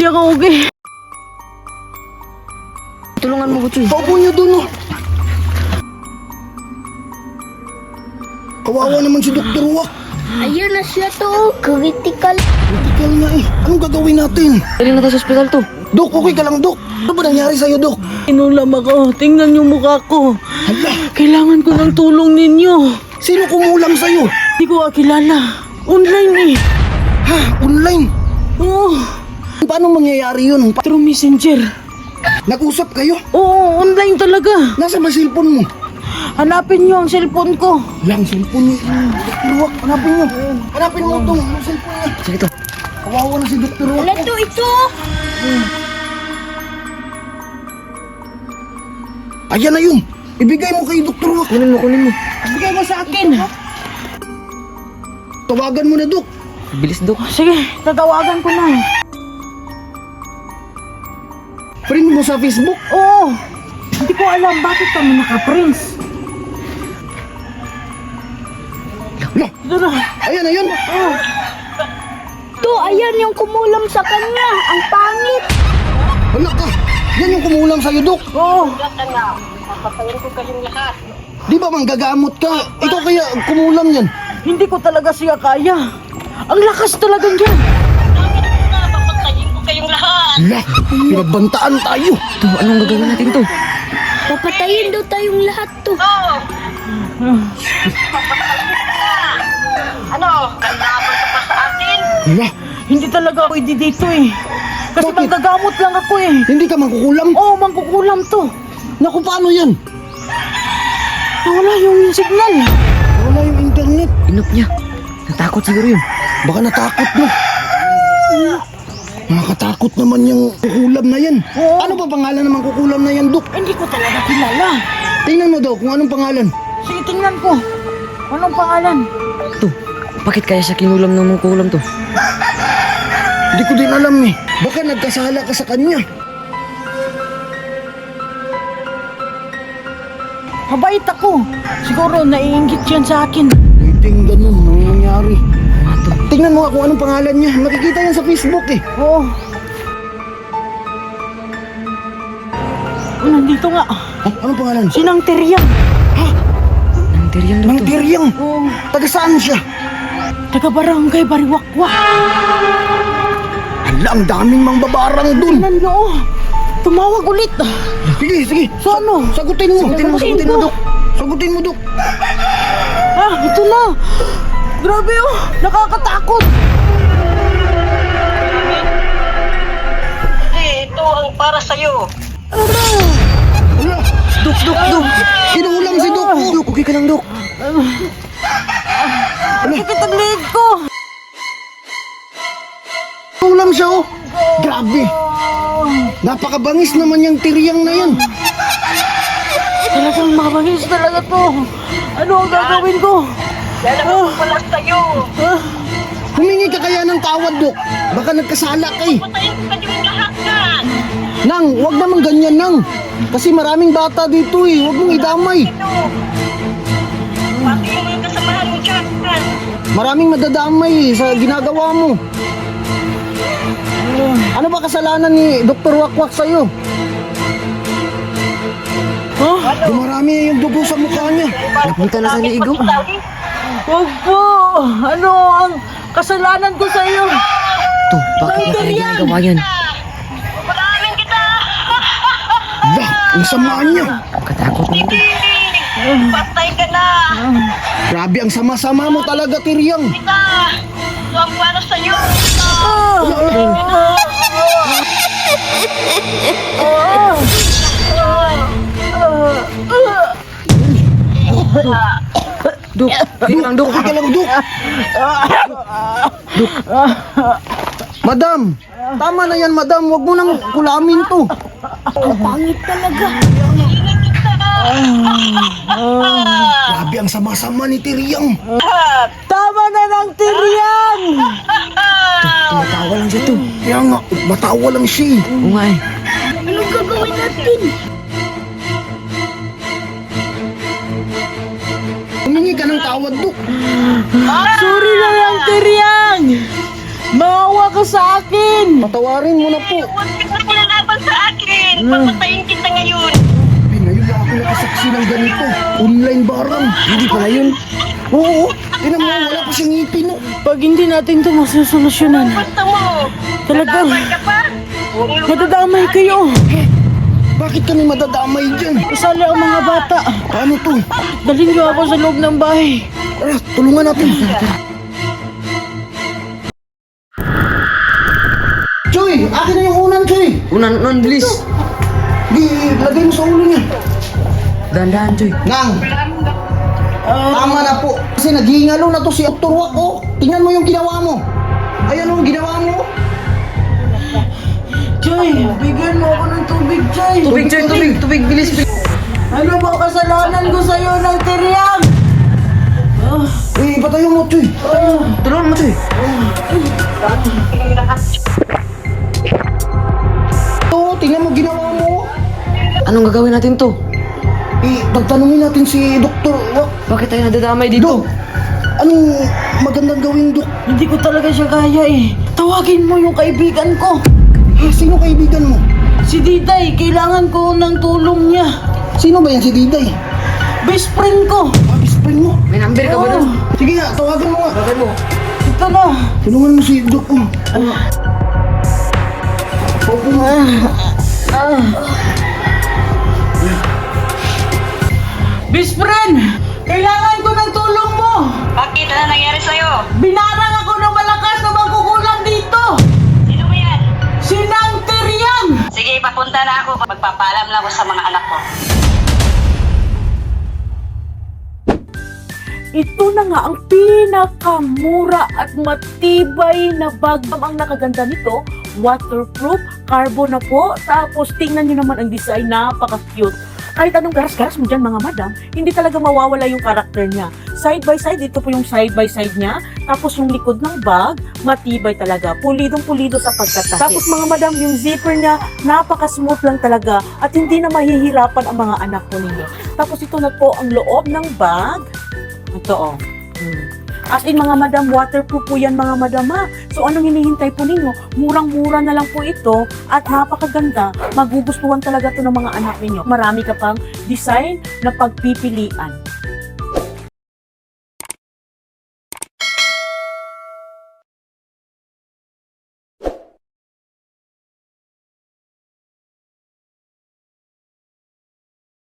Hindi ako okay. Tulungan mo ko, Chuy. Paupo niyo dun, oh. Kawawa naman si Dr. Wak. Ayun na siya to, critical. Critical na eh. Anong gagawin natin? Dali na tayo sa ospital to. Dok, okay ka lang, Dok. Ano ba nangyari sa'yo, Dok? Inulam ako. Tingnan yung mukha ko. Hala, Kailangan ko ng tulong ninyo. sino kumulam sa'yo? Hindi ko kilala. Online eh. Ha? Online? Oo. Paano mangyayari yun? Through messenger. Nag-usap kayo? Oo, online talaga. Nasa ba cellphone mo? Hanapin niyo ang cellphone ko. Lang, cellphone niyo. Dr. Wak, hanapin niyo. Hanapin mo itong cellphone niya. Sige to. Kawawa na si Dr. Wak. Wala to, ito. Ayan na yun. Ibigay mo kay Dr. Wak. Kunin mo. Ibigay mo sa akin. Tawagan mo na, Dok. Bilis, Dok. Sige, tatawagan ko na. Friend mo sa Facebook. Oo. Hindi ko alam bakit kami naka-prints. Lah, Ito na. ayan na yun. To, ayan yung kumulam sa kanya. Ang pangit. Wala ka. Yan yung kumulang sa'yo, Dok. Oo. Di ba manggagamot ka? Ikaw kaya kumulang yan. Hindi ko talaga siya kaya. Ang lakas talaga niyan. Lah, pinagbantaan tayo. Ito, anong gagawin natin to? Papatayin daw tayong lahat to. Lah, Hindi talaga ako dito eh. Kasi Bakit? manggagamot lang ako eh. hindi ka mangkukulam? Oo, mangkukulam to. Naku, paano yan? Wala yung signal. Wala yung internet. Inop niya. Natakot siguro yun. Baka natakot, no? Nakakatakot naman yung kukulam na yan. Oo. Ano ba pangalan ng kukulam na yan, Dok? Hindi ko talaga kilala. Tingnan mo daw kung anong pangalan. Sige, tingnan ko. Anong pangalan? To, bakit kaya siya kinulam ng kulam to? Hindi ko din alam eh. Baka nagkasala ka sa kanya. Mabait ako. Siguro naiinggit yan sa akin. Pwedeng ganun ang nangyari. Tingnan mo nga kung anong pangalan niya. Makikita yan sa Facebook eh. Oo. Oh, nandito nga. Anong pangalan? Sinang Teriang. Nang tiryang daw Nang to. Tiryang. Oo. Taga saan siya? Taga-barangay Bariwakwak. Hala, ang daming mangbabarang dun. Tingnan nyo. Oh. Tumawag ulit. Sige, sige. So ano? Sagutin mo. Sagutin mo, Sagutin mo, mo. Dok. Sagutin mo, Dok. Ito na. Grabe oh. Nakakatakot. Ito ang para sa'yo. Hala. Dok! Kinulam si Dok. Oh. Dok, okay ka lang, Dok. Sakit ang leg ko. Kinulam siya, oh. Grabe. Napakabangis naman yung Tiryang na yan. Talagang mabangis talaga to. Ano ang gagawin ko? Yan ang pala sa'yo. Humingi ka kaya ng tawad, Dok. Baka nagkasala ka eh. Patayin ko kayong lahat yan. Nang, wag naman ganyan, Nang. Kasi maraming bata dito eh. Huwag mong idamay. Pati yung mga kasamahan mo dyan. Maraming madadamay eh sa ginagawa mo. Ano ba kasalanan ni Dr. Wakwak sa'yo? Huh? Dumarami yung dugo sa mukha niya. Napunta na sa liigo. Huwag po. Ano ang kasalanan ko sa iyo? To, bakit niya kaya ginagawa yan? Patayin kita. Bah, ang sama niya. Katakot naman to. Patay ka na. Grabe, ang sama-sama mo talaga, Tiryang. Kita. Ito ang para sa'yo. Dok, okay lang, Dok. Okay ka lang, Dok. Madam, tama na yan, madam. Huwag mo nang kulamin to. Ang pangit talaga. Grabe, ang sama-sama ni Tiryang. Tama na ng Teriang. Tumatawa lang siya to. Kaya nga, matawa lang siya eh. Oo nga eh. Anong gagawin natin? Humingi ka ng tawad, Dok. Sorry na lang, Teriang. Maawa ka sa akin. Patawarin mo na po. Huwag ka na kinalaban sa akin. Papatayin kita ngayon. Eh, ngayon lang ako nakasaksi ng ganito. Online barang. Hindi pala yun. Oo, tinan mo, wala pa siyang ngipin. Oh. Pag hindi natin ito masusolusyonan, Basta mo. talagang Laban ka pa. madadamay kayo. Bakit kami madadamay dyan? Isali ang mga bata. Paano to? Dalhin niyo ako sa loob ng bahay. Tara, tulungan natin. Choy, akin na yung unan, Choy. Unan, bilis. Di, lagay mo sa ulo niya. Dahan-dahan, Choy. Nang, tama na po. Kasi naghihingalo na to si Dr. Wak, oh. Tingnan mo yung ginawa mo. Ayan oh, ginawa mo. Joy, bigyan mo ako ng tubig, Joy. Tubig, Choy, tubig, bilis. Ano ba kasalanan ko sa'yo ng tiryang? Eh, patayo mo, Choy. Tulungan mo, Choy. Ito, tingnan mo ginawa mo. Anong gagawin natin to? Eh, pagtanungin natin si Dr. Wak. Bakit tayo nadadamay dito? Dok, anong magandang gawin, Dok? Hindi ko talaga siya kaya eh. Tawagin mo yung kaibigan ko. Eh, sino kaibigan mo? Si Diday, kailangan ko ng tulong niya. Sino ba yan si Diday? Best friend ko. Best friend mo. May number ka ba doon? Sige nga, tawagan mo nga. Bakit mo? Ito na. Tulungan mo si Dok. Oh. Opo nga. Best friend, kailangan ko ng tulong mo. Bakit? Ano nangyari sa'yo? Binarang ako ng malakas na magkukulang dito. Sino ba yan? Sinang tiryang. Sige, papunta na ako. Magpapaalam lang ako sa mga anak ko. Ito na nga ang pinakamura at matibay na bag. Ang nakaganda nito, waterproof, carbon na po. Tapos tingnan nyo naman ang design, napaka-cute. Kahit anong garas-garas mo dyan mga madam, hindi talaga mawawala yung karakter niya. Side by side, ito po yung side by side niya. Tapos yung likod ng bag, matibay talaga. Pulidong-pulido sa pagkatahid. Tapos mga madam, yung zipper niya, napaka-smooth lang talaga. At hindi na mahihirapan ang mga anak po ninyo. Tapos ito na po ang loob ng bag. Ito oh. As in mga madam, waterproof po yan mga madam ha. So anong hinihintay po ninyo? Murang-mura na lang po ito at napakaganda. Magugustuhan talaga to ng mga anak ninyo. Marami ka pang design na pagpipilian.